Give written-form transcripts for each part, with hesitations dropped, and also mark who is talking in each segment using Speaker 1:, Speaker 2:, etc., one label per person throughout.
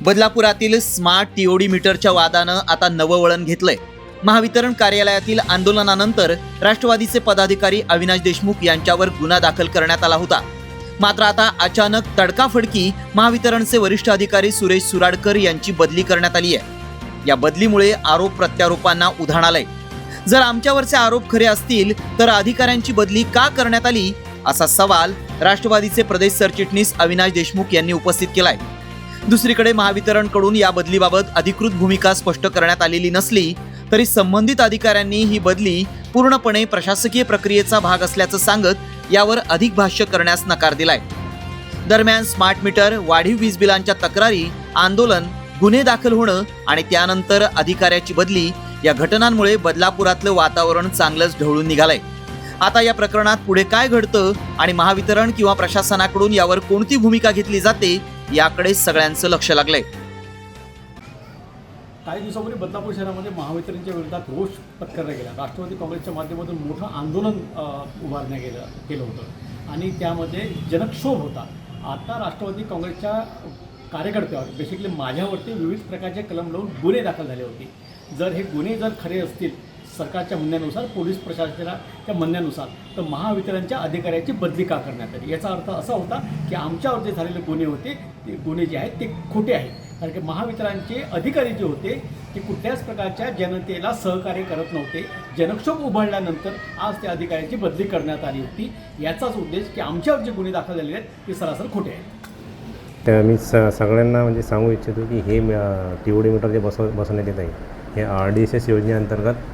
Speaker 1: बदलापुरातील smart TOD मीटरच्या वादानं आता नवं वळण घेतलंय। महावितरण कार्यालयातील आंदोलनानंतर राष्ट्रवादीचे पदाधिकारी अविनाश देशमुख यांच्यावर गुन्हा दाखल करण्यात आला होता। मात्र आता अचानक तडकाफडकी महावितरणचे वरिष्ठ अधिकारी सुरेश सुराडकर यांची बदली करण्यात आली आहे। या बदलीमुळे आरोप प्रत्यारोपांना उधाण आलंय। जर आमच्यावरचे आरोप खरे असतील तर अधिकाऱ्यांची बदली का करण्यात आली, असा सवाल राष्ट्रवादीचे प्रदेश सरचिटणीस अविनाश देशमुख यांनी उपस्थित केलाय। दुसरीकडे महावितरणकडून या बदलीबाबत अधिकृत भूमिका स्पष्ट करण्यात आलेली नसली तरी संबंधित अधिकाऱ्यांनी ही बदली पूर्णपणे प्रशासकीय प्रक्रियेचा भाग असल्याचं सांगत यावर अधिक भाष्य करण्यास नकार दिलाय। दरम्यान स्मार्ट मीटर, वाढीव वीज बिलांच्या तक्रारी, आंदोलन, गुन्हे दाखल होणं आणि त्यानंतर अधिकाऱ्याची बदली या घटनांमुळे बदलापुरातलं वातावरण चांगलंच ढवळून निघालंय। आता या प्रकरणात पुढे काय घडतं आणि महावितरण किंवा प्रशासनाकडून यावर कोणती भूमिका घेतली जाते याकडे सगळ्यांचं लक्ष लागलंय।
Speaker 2: काही दिवसापूर्वी बदलापूर शहरामध्ये महावितरणच्या विरोधात रोष पत्करला गेला। राष्ट्रवादी काँग्रेसच्या माध्यमातून मोठं आंदोलन उभारण्यात केलं होतं आणि त्यामध्ये जनक्षोभ होता। आता राष्ट्रवादी काँग्रेसच्या कार्यकर्त्यावर बेसिकली माझ्यावरती विविध प्रकारचे कलम लावून गुन्हे दाखल झाले होते। जर हे गुन्हे खरे असतील सरकारच्या म्हणण्यानुसार, पोलीस प्रशासनाच्या म्हणण्यानुसार, तर महावितरणच्या अधिकाऱ्याची बदली का करण्यात आली याचा अर्थ असा होता की आमच्यावर जे झालेले गुन्हे होते ते गुन्हे जे आहेत ते खोटे आहेत। कारण की महावितरणचे अधिकारी जे होते ते कुठल्याच प्रकारच्या जनतेला सहकार्य करत नव्हते। जनक्षोभ उभारल्यानंतर आज त्या अधिकाऱ्याची बदली करण्यात आली होती। याचाच उद्देश की आमच्यावर जे गुन्हे दाखल झालेले आहेत ते सरासर खोटे आहेत।
Speaker 3: तर मी सगळ्यांना म्हणजे सांगू इच्छितो की हे टीओडी मीटर जे बसवण्यात येत आहे हे RDSS योजनेअंतर्गत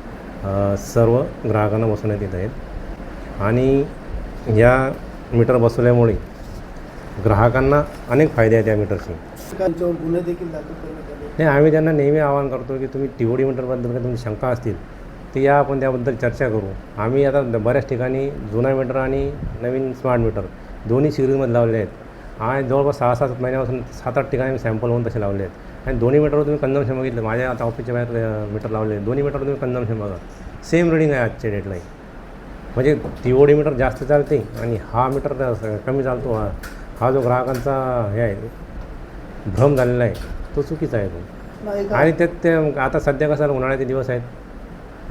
Speaker 3: सर्व ग्राहकांना बसवण्यात येत आहेत आणि या मीटर बसवल्यामुळे ग्राहकांना अनेक फायदे आहेत या मीटरचे।
Speaker 4: गुन्हे देखील दाखल करण्यात आले।
Speaker 3: नाही, आम्ही त्यांना नेहमी आवाहन करतो की तुम्ही टीओडी मीटरबद्दल काही तुमची शंका असतील तर या आपण त्याबद्दल चर्चा करू। आम्ही आता बऱ्याच ठिकाणी जुना मीटर आणि नवीन स्मार्ट मीटर दोन्ही सिरीजमध्ये लावले आहेत आणि जवळपास 6-7 महिन्यापासून 7-8 ठिकाणी आम्ही सॅम्पल होऊन तसे लावले आहेत आणि दोन्ही मीटरवर तुम्ही कन्झम्पशन बघितलं। माझ्या आता ऑफिसच्या बाहेर मीटर लावले आहेत, दोन्ही मीटरवर तुम्ही कन्झम्पशन बघा, सेम रिडिंग आहे आजच्या डेटला। म्हणजे टीओडी मीटर जास्त चालते आणि हा मीटर कमी चालतो। हा जो ग्राहकांचा हे आहे भ्रम झालेला आहे तो चुकीचा आहे तो। आणि त्यात आता सध्या कसं उन्हाळ्याचे दिवस आहेत,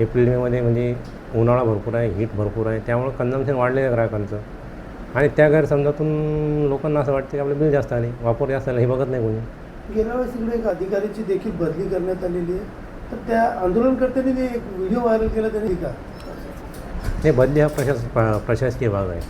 Speaker 3: एप्रिल मेमध्ये म्हणजे उन्हाळा भरपूर आहे, हीट भरपूर आहे, त्यामुळे कन्झम्पशन वाढले आहे ग्राहकांचं आणि त्या गैरसमजातून लोकांना असं वाटतं की आपलं बिल जास्त आले, वापर जास्त आला, हे बघत नाही कोणी।
Speaker 4: गेल्या वेळेस इकडे एक अधिकाऱ्याची देखील बदली करण्यात आलेली आहे, तर त्या आंदोलनकर्त्यांनी एक व्हिडिओ व्हायरल केला त्यांनी का?
Speaker 3: नाही, बदली हा प्रशासकीय भाग आहे।